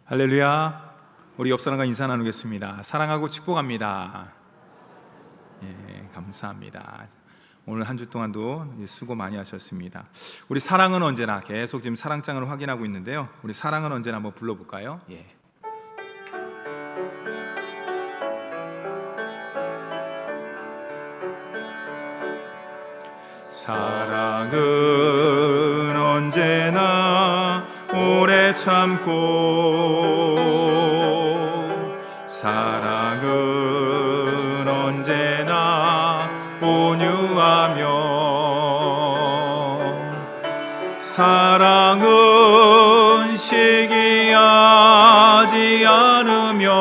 할렐루야. 우리 옆 사람과 인사 나누겠습니다. 사랑하고 축복합니다. 감사합니다. 오늘 한 주 동안도 수고 많이 하셨습니다. 우리 사랑은 언제나 계속 지금 사랑장을 확인하고 있는데요. 우리 사랑은 언제나 한번 불러볼까요? 사랑은 언제나 오래 참고, 사랑은 언제나 온유하며, 사랑은 시기하지 않으며,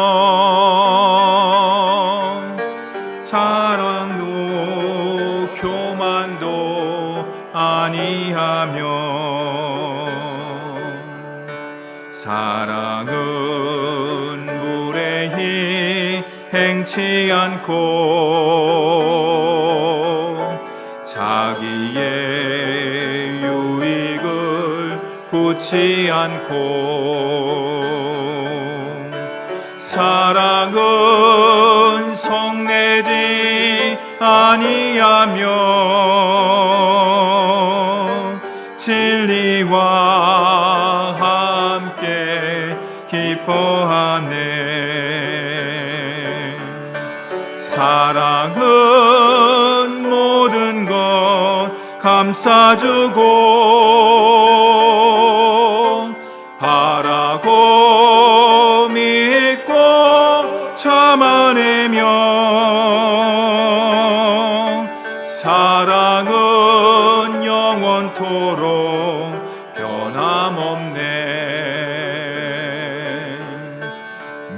자랑도 교만도 아니하며, 사랑은 불의히 행치 않고, 자기의 유익을 구치 않고, 사랑은 성내지 아니하며, 진리와 함께 기뻐하네. 사랑은 모든 것 감싸주고, 바라고 믿고 참아내며, 사랑은 영원토록 변함없네.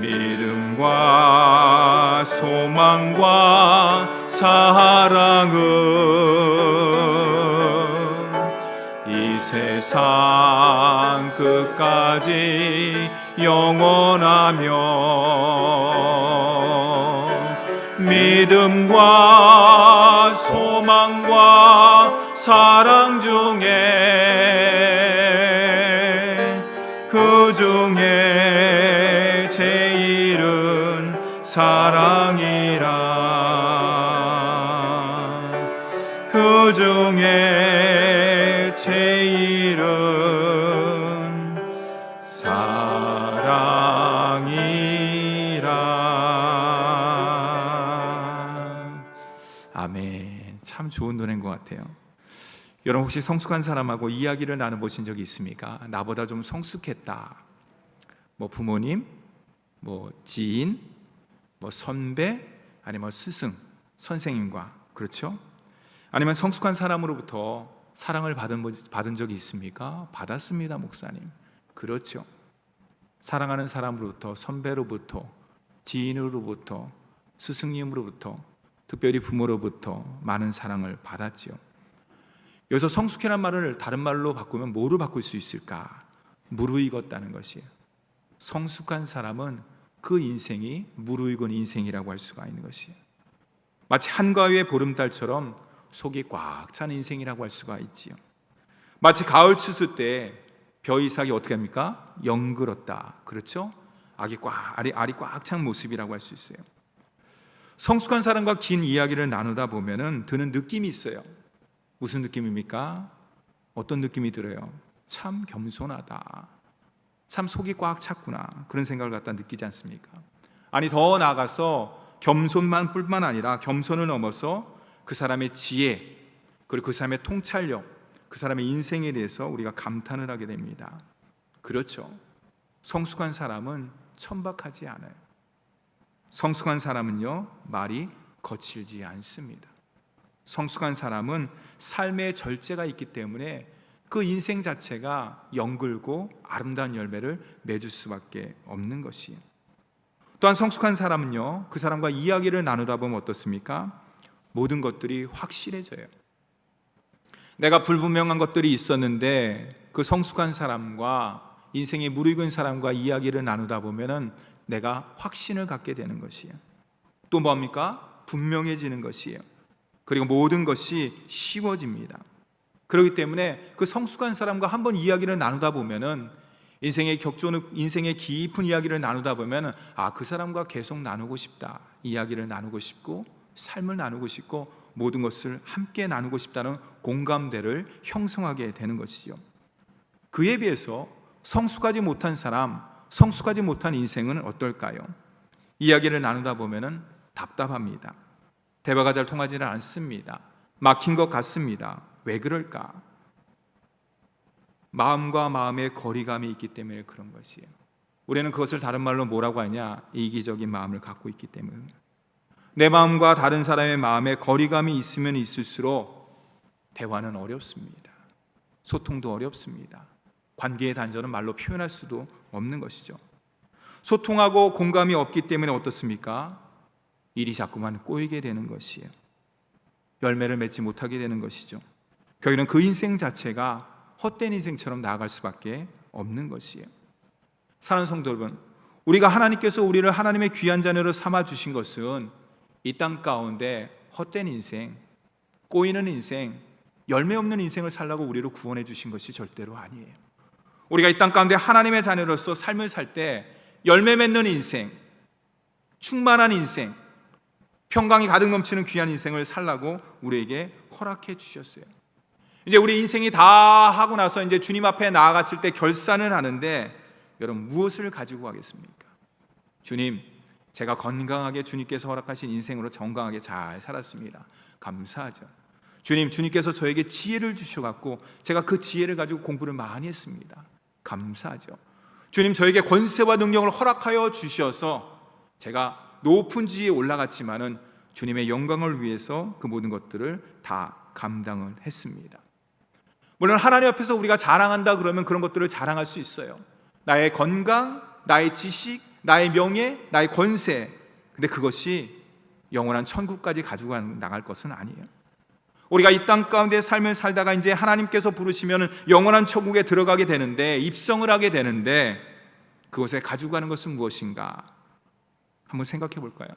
믿음과 소망과 사랑은 이 세상 끝까지 영원하며, 믿음과 소망과 사랑 중에 그 중에 제일은 사랑이라. 그 중에 제일은 사랑이라. 아멘. 참 좋은 노래인 것 같아요. 여러분 혹시 성숙한 사람하고 이야기를 나눠보신 적이 있습니까? 나보다 좀 성숙했다. 뭐 부모님, 뭐 지인, 뭐 선배, 아니면 스승, 선생님과, 그렇죠? 아니면 성숙한 사람으로부터 사랑을 받은 적이 있습니까? 받았습니다, 목사님. 그렇죠. 사랑하는 사람으로부터, 선배로부터, 지인으로부터, 스승님으로부터, 특별히 부모로부터 많은 사랑을 받았지요. 여기서 성숙이라는 말을 다른 말로 바꾸면 뭐로 바꿀 수 있을까? 무르익었다는 것이에요. 성숙한 사람은 그 인생이 무르익은 인생이라고 할 수가 있는 것이에요. 마치 한가위의 보름달처럼 속이 꽉 찬 인생이라고 할 수가 있지요. 마치 가을 추수 때 벼이삭이 어떻게 합니까? 영글었다. 그렇죠? 알이 꽉 찬 모습이라고 할 수 있어요. 성숙한 사람과 긴 이야기를 나누다 보면은 드는 느낌이 있어요. 무슨 느낌입니까? 어떤 느낌이 들어요? 참 겸손하다. 참 속이 꽉 찼구나. 그런 생각을 갖다 느끼지 않습니까? 아니 더 나아가서 겸손만 뿐만 아니라 겸손을 넘어서 그 사람의 지혜, 그리고 그 사람의 통찰력, 그 사람의 인생에 대해서 우리가 감탄을 하게 됩니다. 그렇죠. 성숙한 사람은 천박하지 않아요. 성숙한 사람은요, 말이 거칠지 않습니다. 성숙한 사람은 삶의 절제가 있기 때문에 그 인생 자체가 영글고 아름다운 열매를 맺을 수밖에 없는 것이에요. 또한 성숙한 사람은요, 그 사람과 이야기를 나누다 보면 어떻습니까? 모든 것들이 확실해져요. 내가 불분명한 것들이 있었는데 그 성숙한 사람과, 인생이 무르익은 사람과 이야기를 나누다 보면은 내가 확신을 갖게 되는 것이에요. 또 뭡니까? 분명해지는 것이에요. 그리고 모든 것이 쉬워집니다. 그렇기 때문에 그 성숙한 사람과 한번 이야기를 나누다 보면은 인생의 인생의 깊은 이야기를 나누다 보면 그 사람과 계속 나누고 싶다, 이야기를 나누고 싶고 삶을 나누고 싶고 모든 것을 함께 나누고 싶다는 공감대를 형성하게 되는 것이죠. 그에 비해서 성숙하지 못한 사람, 성숙하지 못한 인생은 어떨까요? 이야기를 나누다 보면 답답합니다. 대화가 잘 통하지는 않습니다. 막힌 것 같습니다. 왜 그럴까? 마음과 마음의 거리감이 있기 때문에 그런 것이에요. 우리는 그것을 다른 말로 뭐라고 하냐? 이기적인 마음을 갖고 있기 때문에. 내 마음과 다른 사람의 마음에 거리감이 있으면 있을수록 대화는 어렵습니다. 소통도 어렵습니다. 관계의 단절은 말로 표현할 수도 없는 것이죠. 소통하고 공감이 없기 때문에 어떻습니까? 일이 자꾸만 꼬이게 되는 것이에요. 열매를 맺지 못하게 되는 것이죠. 결국은 그 인생 자체가 헛된 인생처럼 나아갈 수밖에 없는 것이에요. 사랑하는 성도 여러분, 우리가 하나님께서 우리를 하나님의 귀한 자녀로 삼아주신 것은 이 땅 가운데 헛된 인생, 꼬이는 인생, 열매 없는 인생을 살라고 우리를 구원해 주신 것이 절대로 아니에요. 우리가 이 땅 가운데 하나님의 자녀로서 삶을 살 때 열매 맺는 인생, 충만한 인생, 평강이 가득 넘치는 귀한 인생을 살라고 우리에게 허락해 주셨어요. 이제 우리 인생이 다 하고 나서 이제 주님 앞에 나아갔을 때 결산을 하는데 여러분 무엇을 가지고 가겠습니까? 주님, 제가 건강하게 주님께서 허락하신 인생으로 건강하게 잘 살았습니다. 감사하죠. 주님, 주님께서 저에게 지혜를 주셔갖고 제가 그 지혜를 가지고 공부를 많이 했습니다. 감사하죠. 주님, 저에게 권세와 능력을 허락하여 주셔서 제가 높은 지위에 올라갔지만은 주님의 영광을 위해서 그 모든 것들을 다 감당을 했습니다. 물론 하나님 앞에서 우리가 자랑한다 그러면 그런 것들을 자랑할 수 있어요. 나의 건강, 나의 지식, 나의 명예, 나의 권세. 근데 그것이 영원한 천국까지 가지고 나갈 것은 아니에요. 우리가 이 땅 가운데 삶을 살다가 이제 하나님께서 부르시면 영원한 천국에 들어가게 되는데, 입성을 하게 되는데 그것에 가지고 가는 것은 무엇인가? 한번 생각해 볼까요?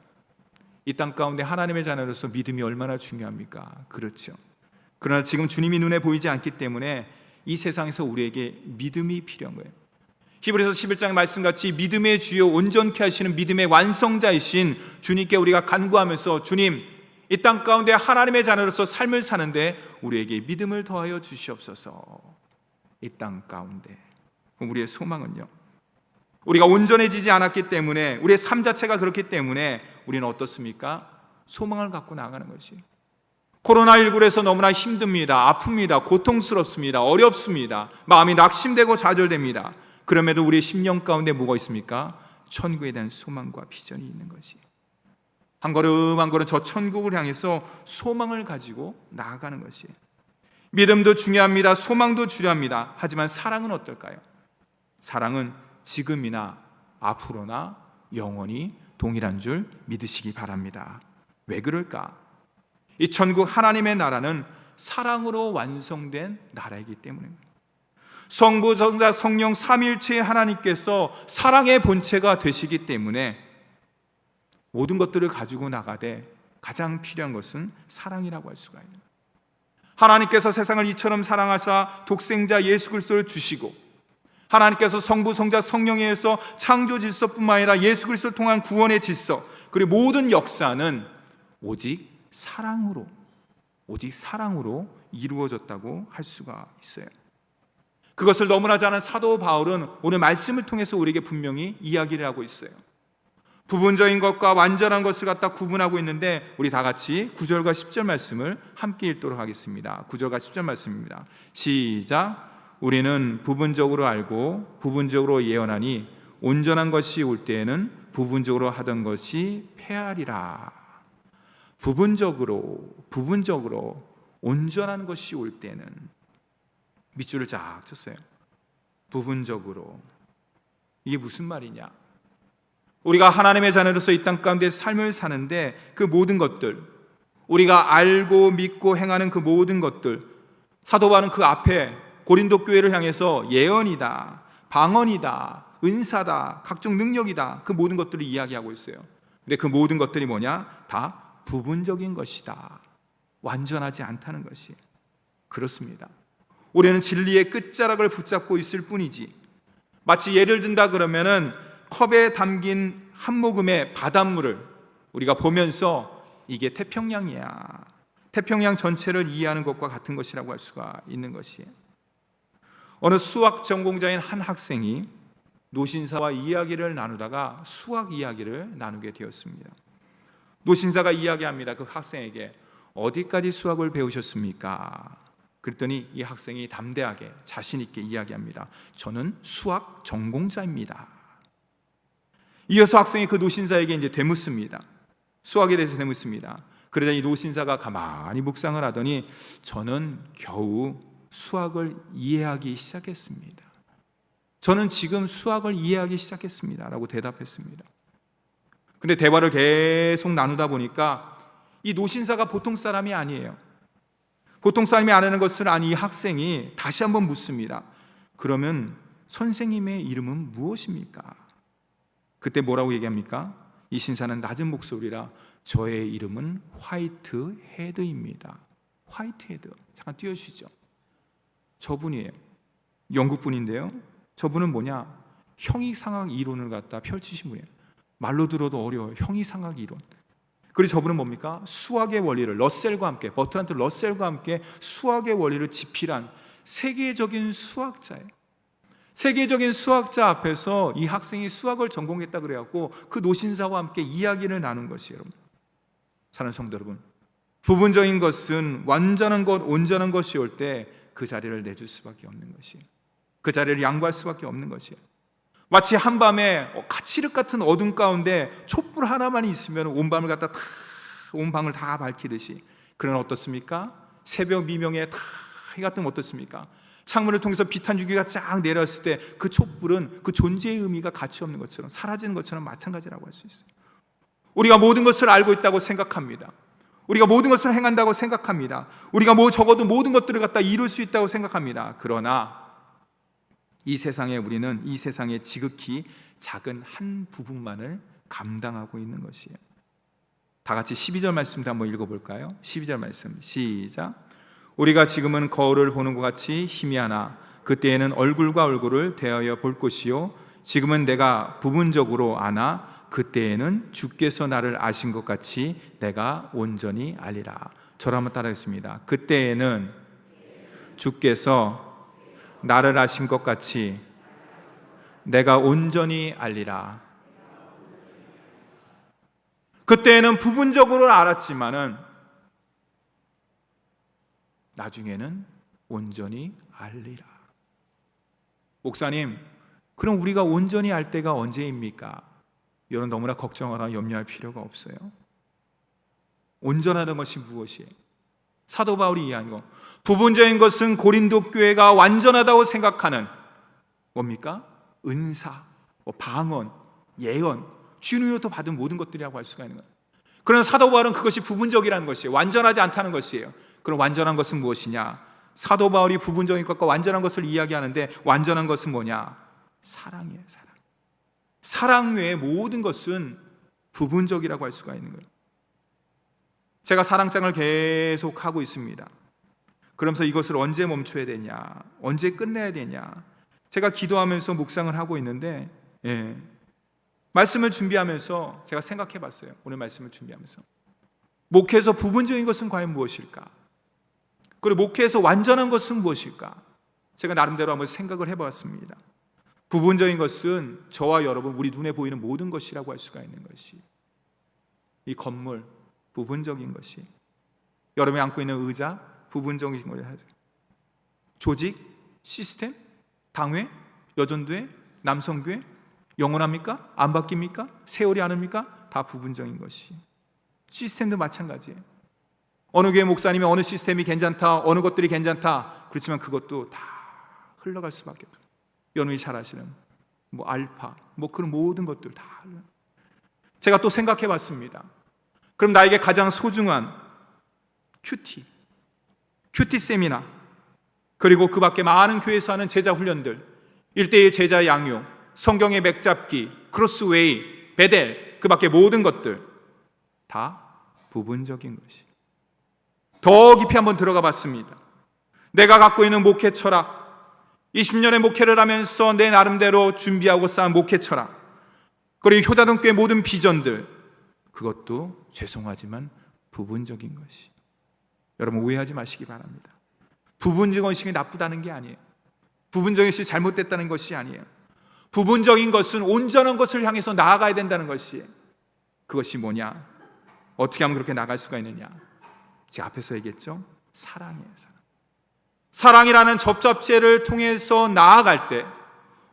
이 땅 가운데 하나님의 자녀로서 믿음이 얼마나 중요합니까? 그렇죠. 그러나 지금 주님이 눈에 보이지 않기 때문에 이 세상에서 우리에게 믿음이 필요한 거예요. 히브리서 11장의 말씀같이 믿음의 주요 온전케 하시는 믿음의 완성자이신 주님께 우리가 간구하면서 주님, 이 땅 가운데 하나님의 자녀로서 삶을 사는데 우리에게 믿음을 더하여 주시옵소서. 이 땅 가운데. 그럼 우리의 소망은요? 우리가 온전해지지 않았기 때문에, 우리의 삶 자체가 그렇기 때문에 우리는 어떻습니까? 소망을 갖고 나아가는 것이. 코로나19에서 너무나 힘듭니다. 아픕니다. 고통스럽습니다. 어렵습니다. 마음이 낙심되고 좌절됩니다. 그럼에도 우리의 심령 가운데 뭐가 있습니까? 천국에 대한 소망과 비전이 있는 것이. 한 걸음 한 걸음 저 천국을 향해서 소망을 가지고 나아가는 것이. 믿음도 중요합니다. 소망도 중요합니다. 하지만 사랑은 어떨까요? 사랑은 지금이나 앞으로나 영원히 동일한 줄 믿으시기 바랍니다. 왜 그럴까? 이 천국 하나님의 나라는 사랑으로 완성된 나라이기 때문입니다. 성부, 성자, 성령 삼위일체의 하나님께서 사랑의 본체가 되시기 때문에 모든 것들을 가지고 나가되 가장 필요한 것은 사랑이라고 할 수가 있는 거예요. 하나님께서 세상을 이처럼 사랑하사 독생자 예수 그리스도를 주시고, 하나님께서 성부, 성자, 성령에 의해서 창조 질서뿐만 아니라 예수 그리스도를 통한 구원의 질서, 그리고 모든 역사는 오직 사랑으로 이루어졌다고 할 수가 있어요. 그것을 너무나 잘 아는 사도 바울은 오늘 말씀을 통해서 우리에게 분명히 이야기를 하고 있어요. 부분적인 것과 완전한 것을 갖다 구분하고 있는데, 우리 다 같이 9절과 10절 말씀을 함께 읽도록 하겠습니다. 9절과 10절 말씀입니다. 시작. 우리는 부분적으로 알고 부분적으로 예언하니 온전한 것이 올 때에는 부분적으로 하던 것이 패하리라. 부분적으로 온전한 것이 올 때는, 밑줄을 쫙 쳤어요. 부분적으로. 이게 무슨 말이냐? 우리가 하나님의 자녀로서 이 땅 가운데 삶을 사는데 그 모든 것들, 우리가 알고 믿고 행하는 그 모든 것들, 사도 바울은 그 앞에 고린도 교회를 향해서 예언이다, 방언이다, 은사다, 각종 능력이다, 그 모든 것들을 이야기하고 있어요. 근데 그 모든 것들이 뭐냐? 다 부분적인 것이다. 완전하지 않다는 것이. 그렇습니다. 우리는 진리의 끝자락을 붙잡고 있을 뿐이지 마치 예를 든다 그러면은 컵에 담긴 한 모금의 바닷물을 우리가 보면서 이게 태평양이야, 태평양 전체를 이해하는 것과 같은 것이라고 할 수가 있는 것이에요. 어느 수학 전공자인 한 학생이 노신사와 이야기를 나누다가 수학 이야기를 나누게 되었습니다. 노신사가 이야기합니다. 그 학생에게 어디까지 수학을 배우셨습니까? 그랬더니 이 학생이 담대하게 자신 있게 이야기합니다. 저는 수학 전공자입니다. 이어서 학생이 그 노신사에게 이제 되묻습니다. 수학에 대해서 되묻습니다. 그러자 이 노신사가 가만히 묵상을 하더니 저는 겨우 수학을 이해하기 시작했습니다. 저는 지금 수학을 이해하기 시작했습니다. 라고 대답했습니다. 근데 대화를 계속 나누다 보니까 이 노신사가 보통 사람이 아니에요. 보통 사람이 안 하는 것을 안 이 학생이 다시 한번 묻습니다. 그러면 선생님의 이름은 무엇입니까? 그때 뭐라고 얘기합니까? 이 신사는 낮은 목소리라 저의 이름은 화이트 헤드입니다. 화이트 헤드. 잠깐 띄워주시죠. 저분이에요. 영국 분인데요. 저분은 뭐냐? 형이상학 이론을 갖다 펼치신 분이에요. 말로 들어도 어려워요. 형이상학 이론. 그리고 저분은 뭡니까? 수학의 원리를 러셀과 함께, 버트란트 러셀과 함께 수학의 원리를 집필한 세계적인 수학자예요. 세계적인 수학자 앞에서 이 학생이 수학을 전공했다 그래갖고 그 노신사와 함께 이야기를 나눈 것이에요. 여러분, 사랑하는 성도 여러분, 부분적인 것은 완전한 것, 온전한 것이 올 때 그 자리를 내줄 수밖에 없는 것이에요. 그 자리를 양보할 수밖에 없는 것이에요. 마치 한밤에 가치륵 같은 어둠 가운데 촛불 하나만 있으면 온 밤을 갖다 온 방을 다 밝히듯이, 그러나 어떻습니까? 새벽 미명에 다 해 같은 어떻습니까? 창문을 통해서 빛 한 줄기가 쫙 내려왔을 때 그 촛불은 그 존재의 의미가 가치 없는 것처럼 사라지는 것처럼 마찬가지라고 할 수 있어요. 우리가 모든 것을 알고 있다고 생각합니다. 우리가 모든 것을 행한다고 생각합니다. 우리가 적어도 모든 것들을 갖다 이룰 수 있다고 생각합니다. 그러나 이 세상에 우리는 이 세상의 지극히 작은 한 부분만을 감당하고 있는 것이에요. 다 같이 12절 말씀도 한번 읽어볼까요? 12절 말씀 시작. 우리가 지금은 거울을 보는 것 같이 희미하나 그때에는 얼굴과 얼굴을 대하여 볼 것이요 지금은 내가 부분적으로 아나 그때에는 주께서 나를 아신 것 같이 내가 온전히 알리라. 저를 한번 따라하겠습니다. 그때에는 주께서 나를 아신 것 같이 내가 온전히 알리라. 그때는 부분적으로 알았지만은 나중에는 온전히 알리라. 목사님, 그럼 우리가 온전히 알 때가 언제입니까? 여러분 너무나 걱정하거나 염려할 필요가 없어요. 온전하다는 것이 무엇이에요? 사도 바울이 이해한 거, 부분적인 것은 고린도 교회가 완전하다고 생각하는 뭡니까? 은사, 방언, 예언, 주님으로부터 받은 모든 것들이라고 할 수가 있는 거예요. 그러나 사도 바울은 그것이 부분적이라는 것이에요. 완전하지 않다는 것이에요. 그럼 완전한 것은 무엇이냐? 사도 바울이 부분적인 것과 완전한 것을 이야기하는데 완전한 것은 뭐냐? 사랑이에요. 사랑 외의 모든 것은 부분적이라고 할 수가 있는 거예요. 제가 사랑장을 계속 하고 있습니다. 그러면서 이것을 언제 멈춰야 되냐, 언제 끝내야 되냐, 제가 기도하면서 묵상을 하고 있는데 말씀을 준비하면서 제가 생각해 봤어요. 오늘 말씀을 준비하면서 목회에서 부분적인 것은 과연 무엇일까? 그리고 목회에서 완전한 것은 무엇일까? 제가 나름대로 한번 생각을 해보았습니다. 부분적인 것은 저와 여러분, 우리 눈에 보이는 모든 것이라고 할 수가 있는 것이, 이 건물 부분적인 것이, 여러분이 안고 있는 의자 부분적인 것이, 조직, 시스템, 당회, 여전도회, 남성교회 영원합니까? 안 바뀝니까? 세월이 않습니까? 다 부분적인 것이. 시스템도 마찬가지예요. 어느 교회 목사님이 어느 시스템이 괜찮다, 어느 것들이 괜찮다, 그렇지만 그것도 다 흘러갈 수밖에 없어요. 여러분이 잘 아시는 알파, 그런 모든 것들 다. 제가 또 생각해 봤습니다. 그럼 나에게 가장 소중한 큐티 세미나, 그리고 그 밖에 많은 교회에서 하는 제자 훈련들, 1대1 제자 양육, 성경의 맥잡기, 크로스웨이, 베델, 그 밖에 모든 것들 다 부분적인 것이. 더 깊이 한번 들어가 봤습니다. 내가 갖고 있는 목회 철학, 20년의 목회를 하면서 내 나름대로 준비하고 쌓은 목회 철학, 그리고 효자동교의 모든 비전들, 그것도 죄송하지만 부분적인 것이. 여러분 오해하지 마시기 바랍니다. 부분적인 것이 나쁘다는 게 아니에요. 부분적인 것이 잘못됐다는 것이 아니에요. 부분적인 것은 온전한 것을 향해서 나아가야 된다는 것이. 그것이 뭐냐? 어떻게 하면 그렇게 나갈 수가 있느냐? 제가 앞에서 얘기했죠? 사랑이에요. 사랑이라는 접잡제를 통해서 나아갈 때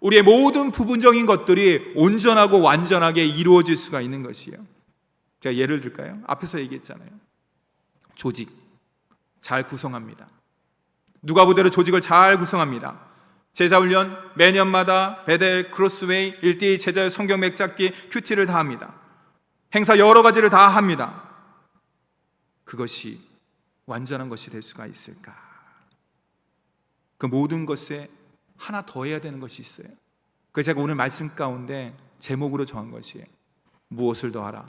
우리의 모든 부분적인 것들이 온전하고 완전하게 이루어질 수가 있는 것이에요. 제가 예를 들까요? 앞에서 얘기했잖아요. 조직 잘 구성합니다. 누가보대로 조직을 잘 구성합니다. 제자훈련 매년마다 베델, 크로스웨이, 1대1 제자의 성경 맥잡기, 큐티를 다 합니다. 행사 여러 가지를 다 합니다. 그것이 완전한 것이 될 수가 있을까? 그 모든 것에 하나 더 해야 되는 것이 있어요. 그래서 제가 오늘 말씀 가운데 제목으로 정한 것이에요. 무엇을 더하라.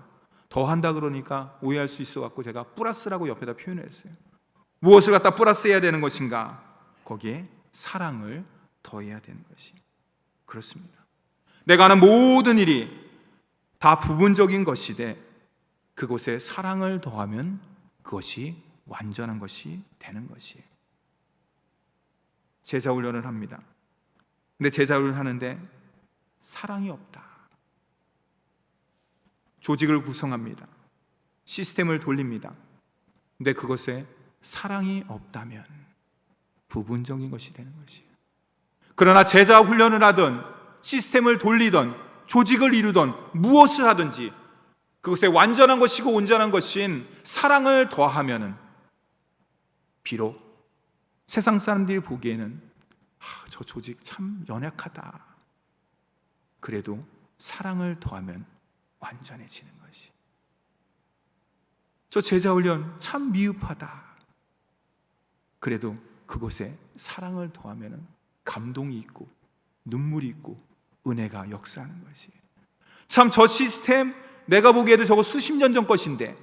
더한다 그러니까 오해할 수 있어 갖고 제가 플러스라고 옆에다 표현을 했어요. 무엇을 갖다 플러스해야 되는 것인가? 거기에 사랑을 더해야 되는 것이. 그렇습니다. 내가 하는 모든 일이 다 부분적인 것이되 그곳에 사랑을 더하면 그것이 완전한 것이 되는 것이에요. 제자훈련을 합니다. 근데 제자훈련을 하는데 사랑이 없다. 조직을 구성합니다. 시스템을 돌립니다. 근데 그것에 사랑이 없다면 부분적인 것이 되는 것이에요. 그러나 제자 훈련을 하든 시스템을 돌리든 조직을 이루든 무엇을 하든지 그것에 완전한 것이고 온전한 것인 사랑을 더하면은 비록 세상 사람들이 보기에는 저 조직 참 연약하다. 그래도 사랑을 더하면 완전해지는 것이. 저 제자훈련 참 미흡하다. 그래도 그곳에 사랑을 더하면 감동이 있고 눈물이 있고 은혜가 역사하는 것이. 참 저 시스템 내가 보기에도 저거 수십 년 전 것인데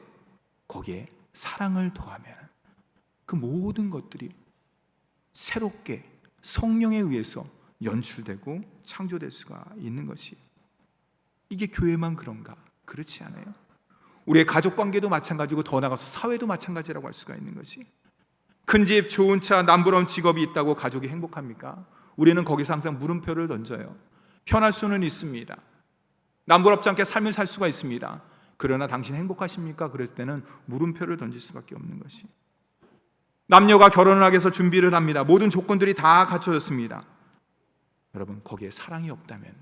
거기에 사랑을 더하면 그 모든 것들이 새롭게 성령에 의해서 연출되고 창조될 수가 있는 것이. 이게 교회만 그런가? 그렇지 않아요. 우리의 가족관계도 마찬가지고 더 나아가서 사회도 마찬가지라고 할 수가 있는 것이. 큰 집, 좋은 차, 남부러운 직업이 있다고 가족이 행복합니까? 우리는 거기서 항상 물음표를 던져요. 편할 수는 있습니다. 남부럽지 않게 삶을 살 수가 있습니다. 그러나 당신 행복하십니까? 그랬을 때는 물음표를 던질 수밖에 없는 것이. 남녀가 결혼을 하기 위해서 준비를 합니다. 모든 조건들이 다 갖춰졌습니다. 여러분 거기에 사랑이 없다면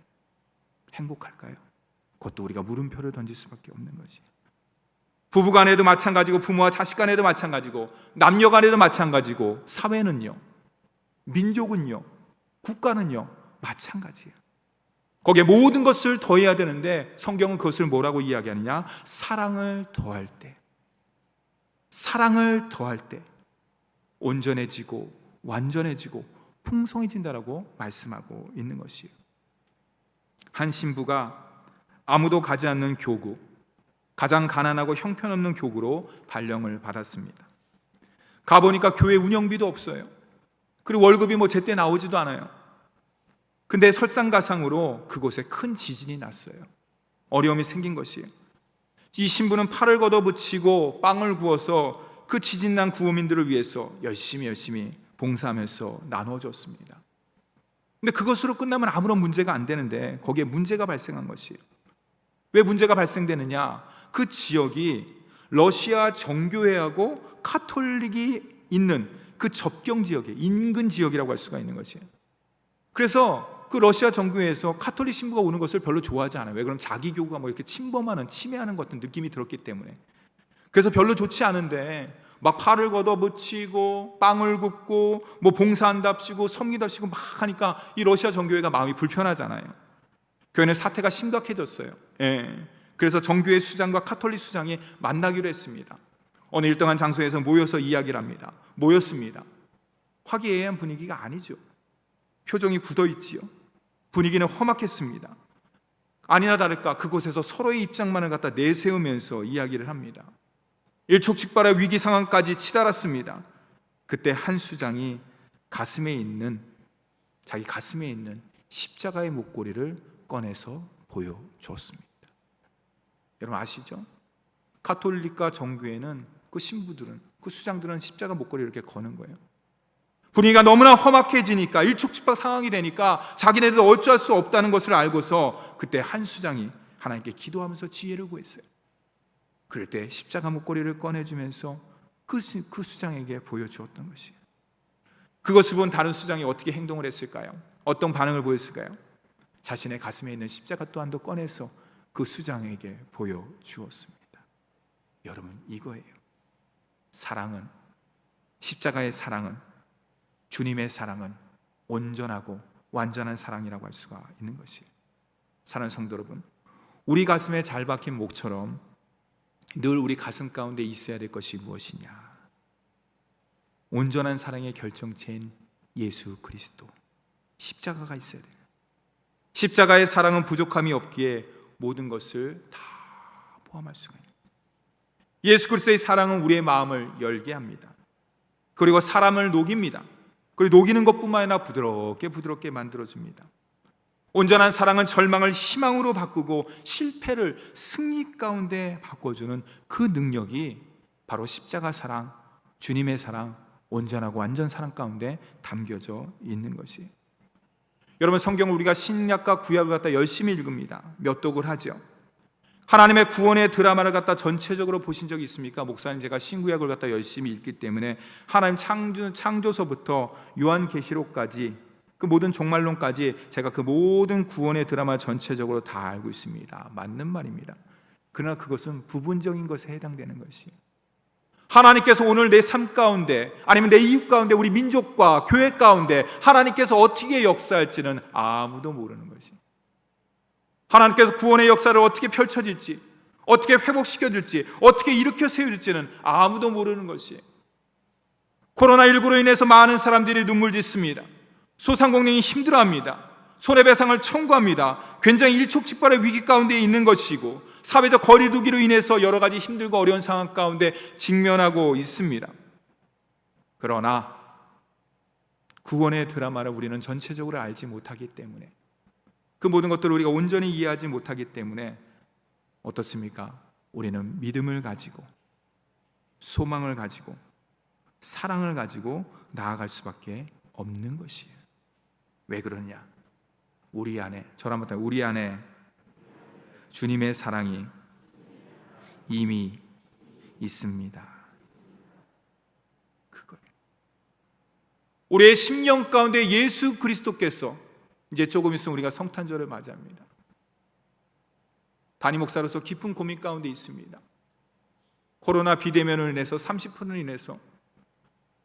행복할까요? 그것도 우리가 물음표를 던질 수밖에 없는 것이. 부부 간에도 마찬가지고 부모와 자식 간에도 마찬가지고 남녀 간에도 마찬가지고 사회는요, 민족은요, 국가는요 마찬가지예요. 거기에 모든 것을 더해야 되는데 성경은 그것을 뭐라고 이야기하느냐? 사랑을 더할 때, 사랑을 더할 때 온전해지고 완전해지고 풍성해진다라고 말씀하고 있는 것이에요. 한 신부가 아무도 가지 않는 교구, 가장 가난하고 형편없는 교구로 발령을 받았습니다. 가보니까 교회 운영비도 없어요. 그리고 월급이 제때 나오지도 않아요. 근데 설상가상으로 그곳에 큰 지진이 났어요. 어려움이 생긴 것이에요. 이 신부는 팔을 걷어붙이고 빵을 구워서 그 지진난 구호민들을 위해서 열심히 봉사하면서 나눠줬습니다. 근데 그것으로 끝나면 아무런 문제가 안 되는데 거기에 문제가 발생한 것이에요. 왜 문제가 발생되느냐? 그 지역이 러시아 정교회하고 카톨릭이 있는 그 접경 지역에 인근 지역이라고 할 수가 있는 것이에요. 그래서 그 러시아 정교회에서 카톨릭 신부가 오는 것을 별로 좋아하지 않아요. 왜? 그럼 자기 교구가 이렇게 침범하는, 침해하는 것 같은 느낌이 들었기 때문에. 그래서 별로 좋지 않은데 막 팔을 걷어붙이고 빵을 굽고 봉사한답시고 섬기답시고 막 하니까 이 러시아 정교회가 마음이 불편하잖아요. 교회는 사태가 심각해졌어요. 그래서 정교회 수장과 카톨릭 수장이 만나기로 했습니다. 어느 일정한 장소에서 모여서 이야기를 합니다. 모였습니다. 화기애애한 분위기가 아니죠. 표정이 굳어있지요. 분위기는 험악했습니다. 아니나 다를까 그곳에서 서로의 입장만을 갖다 내세우면서 이야기를 합니다. 일촉즉발의 위기 상황까지 치달았습니다. 그때 한 수장이 가슴에 있는 자기 가슴에 있는 십자가의 목걸이를 꺼내서 보여주었습니다. 여러분 아시죠? 가톨릭과 정교회는 그 신부들은, 그 수장들은 십자가 목걸이를 이렇게 거는 거예요. 분위기가 너무나 험악해지니까, 일촉즉발 상황이 되니까 자기네들 어쩔 수 없다는 것을 알고서 그때 한 수장이 하나님께 기도하면서 지혜를 구했어요. 그럴 때 십자가 목걸이를 꺼내주면서 그 수장에게 보여주었던 것이에요. 그것을 본 다른 수장이 어떻게 행동을 했을까요? 어떤 반응을 보였을까요? 자신의 가슴에 있는 십자가 또한도 꺼내서 그 수장에게 보여주었습니다. 여러분, 이거예요. 사랑은, 십자가의 사랑은, 주님의 사랑은 온전하고 완전한 사랑이라고 할 수가 있는 것이에요. 사랑하는 성도 여러분, 우리 가슴에 잘 박힌 목처럼 늘 우리 가슴 가운데 있어야 될 것이 무엇이냐? 온전한 사랑의 결정체인 예수 그리스도, 십자가가 있어야 돼요. 십자가의 사랑은 부족함이 없기에 모든 것을 다 포함할 수가 있는, 예수 그리스도의 사랑은 우리의 마음을 열게 합니다. 그리고 사람을 녹입니다. 그리고 녹이는 것뿐만 아니라 부드럽게 만들어줍니다. 온전한 사랑은 절망을 희망으로 바꾸고 실패를 승리 가운데 바꿔주는 그 능력이 바로 십자가 사랑, 주님의 사랑, 온전하고 완전 사랑 가운데 담겨져 있는 것이. 여러분, 성경을 우리가 신약과 구약을 갖다 열심히 읽습니다. 몇 독을 하죠. 하나님의 구원의 드라마를 갖다 전체적으로 보신 적이 있습니까? 목사님, 제가 신구약을 갖다 열심히 읽기 때문에 하나님 창조서부터 요한계시록까지 그 모든 종말론까지 제가 그 모든 구원의 드라마 전체적으로 다 알고 있습니다. 맞는 말입니다. 그러나 그것은 부분적인 것에 해당되는 것이에요. 하나님께서 오늘 내 삶 가운데, 아니면 내 이웃 가운데, 우리 민족과 교회 가운데 하나님께서 어떻게 역사할지는 아무도 모르는 것이에요. 하나님께서 구원의 역사를 어떻게 펼쳐질지, 어떻게 회복시켜줄지, 어떻게 일으켜 세워줄지는 아무도 모르는 것이에요. 코로나19로 인해서 많은 사람들이 눈물 짓습니다. 소상공인이 힘들어합니다. 손해배상을 청구합니다. 굉장히 일촉즉발의 위기 가운데 있는 것이고, 사회적 거리두기로 인해서 여러 가지 힘들고 어려운 상황 가운데 직면하고 있습니다. 그러나 구원의 드라마를 우리는 전체적으로 알지 못하기 때문에, 그 모든 것들을 우리가 온전히 이해하지 못하기 때문에 어떻습니까? 우리는 믿음을 가지고, 소망을 가지고, 사랑을 가지고 나아갈 수밖에 없는 것이에요. 왜 그러냐? 우리 안에, 저랑 한번 우리 안에 주님의 사랑이 이미 있습니다. 그거예요. 우리의 심령 가운데 예수 그리스도께서, 이제 조금 있으면 우리가 성탄절을 맞이합니다. 담임 목사로서 깊은 고민 가운데 있습니다. 코로나 비대면으로 인해서 30%로 인해서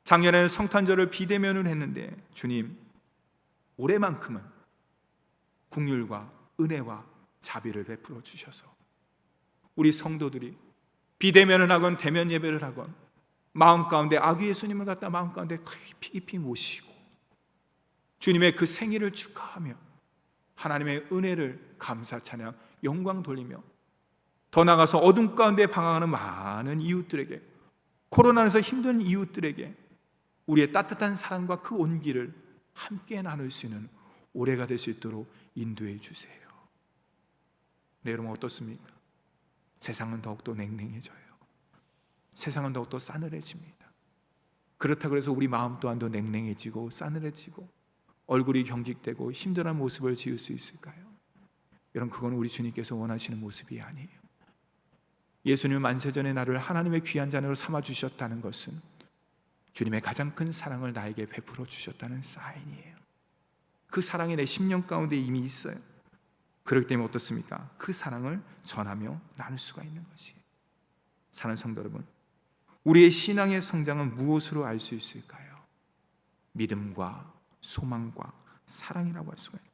작년에는 성탄절을 비대면으로 했는데, 주님, 올해만큼은 긍휼과 은혜와 자비를 베풀어 주셔서 우리 성도들이 비대면을 하건 대면 예배를 하건 마음 가운데 아기 예수님을 갖다 마음 가운데 깊이 모시고 주님의 그 생일을 축하하며 하나님의 은혜를 감사 찬양 영광 돌리며, 더 나아가서 어둠 가운데 방황하는 많은 이웃들에게, 코로나에서 힘든 이웃들에게 우리의 따뜻한 사랑과 그 온기를 함께 나눌 수 있는 올해가 될 수 있도록 인도해 주세요. 네, 여러분 어떻습니까? 세상은 더욱더 냉랭해져요. 세상은 더욱더 싸늘해집니다. 그렇다고 해서 우리 마음 또한도 냉랭해지고 싸늘해지고 얼굴이 경직되고 힘들어하는 모습을 지을 수 있을까요? 여러분, 그건 우리 주님께서 원하시는 모습이 아니에요. 예수님은 만세전에 나를 하나님의 귀한 자녀로 삼아주셨다는 것은 주님의 가장 큰 사랑을 나에게 베풀어 주셨다는 사인이에요. 그 사랑이 내 심령 가운데 이미 있어요. 그렇기 때문에 어떻습니까? 그 사랑을 전하며 나눌 수가 있는 것이에요. 사랑하는 성도 여러분, 우리의 신앙의 성장은 무엇으로 알 수 있을까요? 믿음과 소망과 사랑이라고 할 수가 있어요.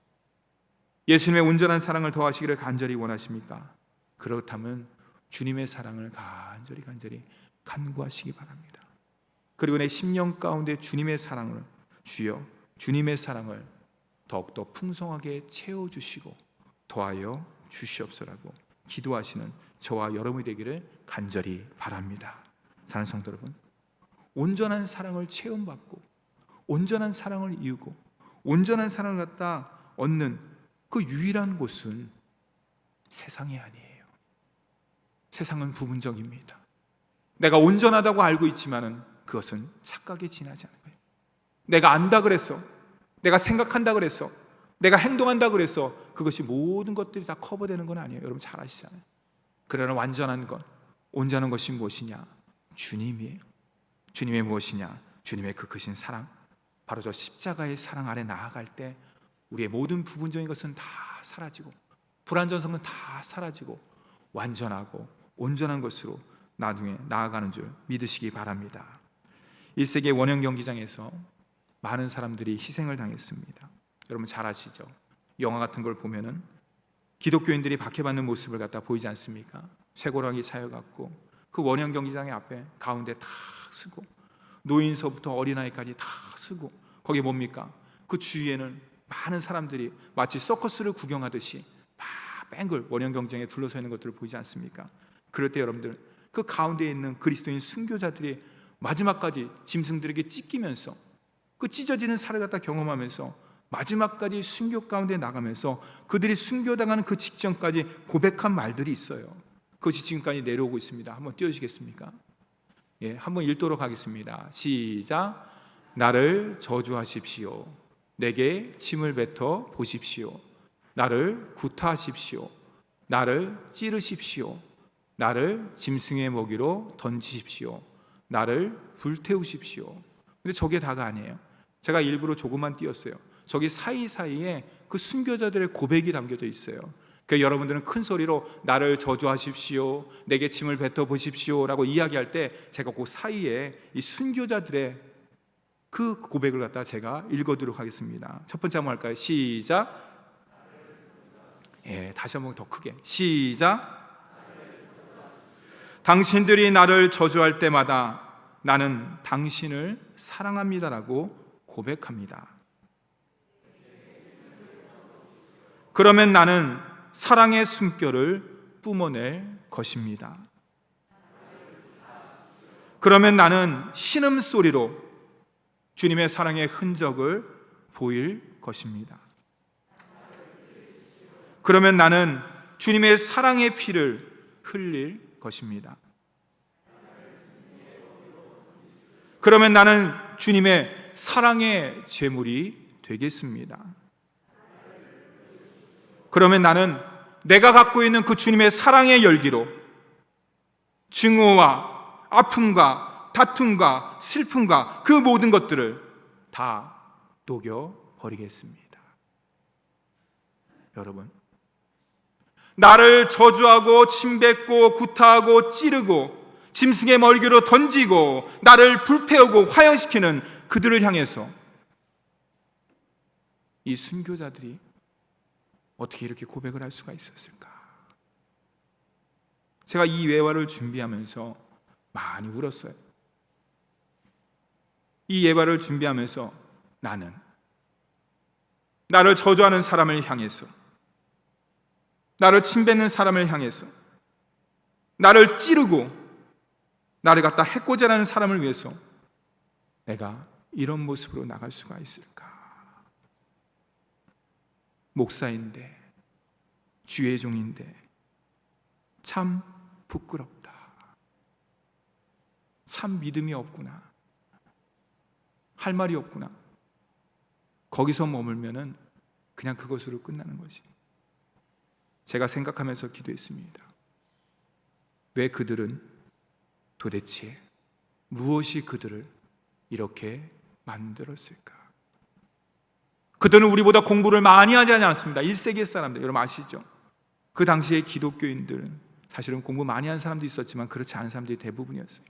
예수님의 온전한 사랑을 더하시기를 간절히 원하십니까? 그렇다면 주님의 사랑을 간절히 간구하시기 바랍니다. 그리고 내 심령 가운데 주님의 사랑을, 주여 주님의 사랑을 더욱더 풍성하게 채워주시고 더하여 주시옵소라고 기도하시는 저와 여러분이 되기를 간절히 바랍니다. 사랑하는 성도 여러분, 온전한 사랑을 체험받고 온전한 사랑을 이루고 온전한 사랑을 갖다 얻는 그 유일한 곳은 세상이 아니에요. 세상은 부분적입니다. 내가 온전하다고 알고 있지만은 그것은 착각에 지나지 않는 거예요. 내가 안다 그랬어, 내가 생각한다 그랬어, 내가 행동한다 그랬어, 그것이 모든 것들이 다 커버되는 건 아니에요. 여러분 잘 아시잖아요. 그러나 완전한 것, 온전한 것이 무엇이냐? 주님이에요. 주님의 무엇이냐? 주님의 그 크신 사랑, 바로 저 십자가의 사랑 아래 나아갈 때 우리의 모든 부분적인 것은 다 사라지고, 불완전성은 다 사라지고 완전하고 온전한 것으로 나중에 나아가는 줄 믿으시기 바랍니다. 1세기 원형 경기장에서 많은 사람들이 희생을 당했습니다. 여러분 잘 아시죠? 영화 같은 걸 보면은 기독교인들이 박해받는 모습을 갖다 보이지 않습니까? 쇠고랑이 차여갖고 그 원형 경기장의 앞에 가운데 다 쓰고, 노인서부터 어린아이까지 다 쓰고, 거기 뭡니까? 그 주위에는 많은 사람들이 마치 서커스를 구경하듯이 막 뱅글 원형 경기장에 둘러서 있는 것들을 보이지 않습니까? 그럴 때 여러분들, 그 가운데 있는 그리스도인 순교자들이 마지막까지 짐승들에게 찢기면서 그 찢어지는 살을 갖다 경험하면서 마지막까지 순교 가운데 나가면서 그들이 순교당하는 그 직전까지 고백한 말들이 있어요. 그것이 지금까지 내려오고 있습니다. 한번 띄워주시겠습니까? 예, 한번 읽도록 하겠습니다. 시작. 나를 저주하십시오. 내게 침을 뱉어 보십시오. 나를 구타하십시오. 나를 찌르십시오. 나를 짐승의 먹이로 던지십시오. 나를 불태우십시오. 근데 저게 다가 아니에요. 제가 일부러 조금만 띄웠어요. 저기 사이사이에 그 순교자들의 고백이 담겨져 있어요. 그러니까 여러분들은 큰 소리로 나를 저주하십시오, 내게 침을 뱉어 보십시오 라고 이야기할 때 제가 그 사이에 이 순교자들의 그 고백을 갖다 제가 읽어드리도록 하겠습니다. 첫 번째 한번 할까요? 시작. 예, 다시 한번 더 크게. 시작. 당신들이 나를 저주할 때마다 나는 당신을 사랑합니다라고 고백합니다. 그러면 나는 사랑의 숨결을 뿜어낼 것입니다. 그러면 나는 신음소리로 주님의 사랑의 흔적을 보일 것입니다. 그러면 나는 주님의 사랑의 피를 흘릴 것입니다. 그러면 나는 주님의 사랑의 제물이 되겠습니다. 그러면 나는 내가 갖고 있는 그 주님의 사랑의 열기로 증오와 아픔과 다툼과 슬픔과 그 모든 것들을 다 녹여버리겠습니다. 여러분, 나를 저주하고 침뱉고 구타하고 찌르고 짐승의 멀기로 던지고 나를 불태우고 화형시키는 그들을 향해서 이 순교자들이 어떻게 이렇게 고백을 할 수가 있었을까? 제가 이 예화를 준비하면서 많이 울었어요. 이 예화를 준비하면서 나를 저주하는 사람을 향해서, 나를 침뱉는 사람을 향해서, 나를 찌르고 나를 갖다 해코지 하는 사람을 위해서 내가 이런 모습으로 나갈 수가 있을까? 목사인데, 주의 종인데 참 부끄럽다. 참 믿음이 없구나. 할 말이 없구나. 거기서 머물면은 그냥 그것으로 끝나는 거지. 제가 생각하면서 기도했습니다. 왜 그들은 도대체 무엇이 그들을 이렇게 만들었을까? 그들은 우리보다 공부를 많이 하지 않았습니다. 1세기 사람들, 여러분 아시죠? 그 당시에 기독교인들은 사실은 공부 많이 한 사람도 있었지만 그렇지 않은 사람들이 대부분이었어요.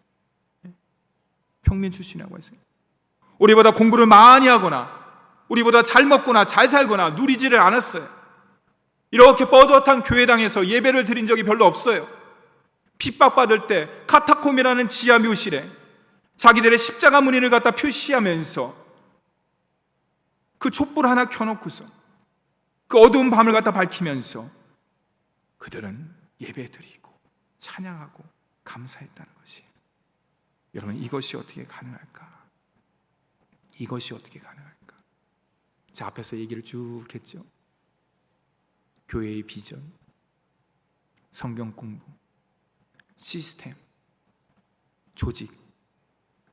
평민 출신이라고 했어요. 우리보다 공부를 많이 하거나 우리보다 잘 먹거나 잘 살거나 누리지를 않았어요. 이렇게 뻣뻣한 교회당에서 예배를 드린 적이 별로 없어요. 핍박받을 때 카타콤이라는 지하 묘실에 자기들의 십자가 무늬를 갖다 표시하면서 그 촛불 하나 켜놓고서 그 어두운 밤을 갖다 밝히면서 그들은 예배드리고 찬양하고 감사했다는 것이, 여러분 이것이 어떻게 가능할까? 이것이 어떻게 가능할까? 자, 앞에서 얘기를 쭉 했죠. 교회의 비전, 성경 공부, 시스템, 조직,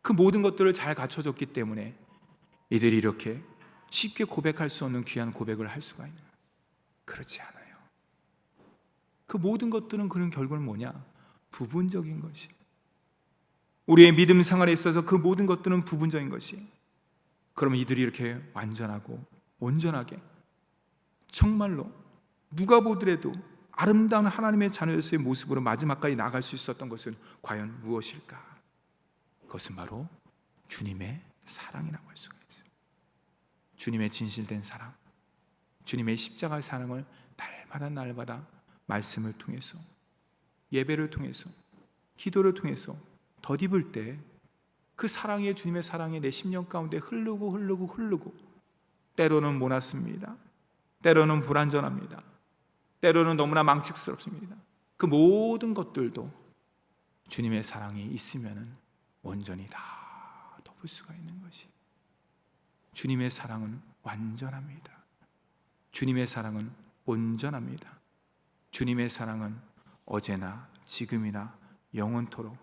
그 모든 것들을 잘 갖춰줬기 때문에 이들이 이렇게 쉽게 고백할 수 없는 귀한 고백을 할 수가 있는, 그렇지 않아요. 그 모든 것들은 그런 결과는 뭐냐? 부분적인 것이. 우리의 믿음 생활에 있어서 그 모든 것들은 부분적인 것이. 그러면 이들이 이렇게 완전하고 온전하게 정말로 누가 보더라도 아름다운 하나님의 자녀로서의 모습으로 마지막까지 나아갈 수 있었던 것은 과연 무엇일까? 그것은 바로 주님의 사랑이라고 할 수가 있어요. 주님의 진실된 사랑, 주님의 십자가의 사랑을 날마다 말씀을 통해서, 예배를 통해서, 기도를 통해서 덧입을 때 그 사랑의, 주님의 사랑이 내 심령 가운데 흐르고 때로는 모났습니다. 때로는 불완전합니다. 때로는 너무나 망측스럽습니다. 그 모든 것들도 주님의 사랑이 있으면 온전히 다 덮을 수가 있는 것이. 주님의 사랑은 완전합니다. 주님의 사랑은 온전합니다. 주님의 사랑은 어제나 지금이나 영원토록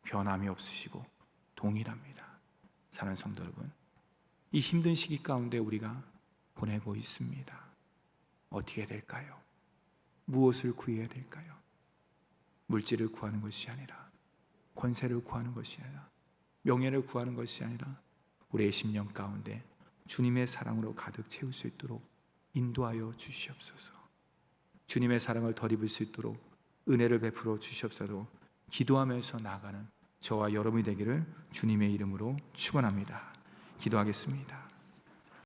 변함이 없으시고 동일합니다. 사랑하는 성도 여러분, 이 힘든 시기 가운데 우리가 보내고 있습니다. 어떻게 될까요? 무엇을 구해야 될까요? 물질을 구하는 것이 아니라, 권세를 구하는 것이 아니라, 명예를 구하는 것이 아니라 우리의 심령 가운데 주님의 사랑으로 가득 채울 수 있도록 인도하여 주시옵소서. 주님의 사랑을 덧입을 수 있도록 은혜를 베풀어 주시옵소서. 기도하면서 나아가는 저와 여러분이 되기를 주님의 이름으로 축원합니다. 기도하겠습니다.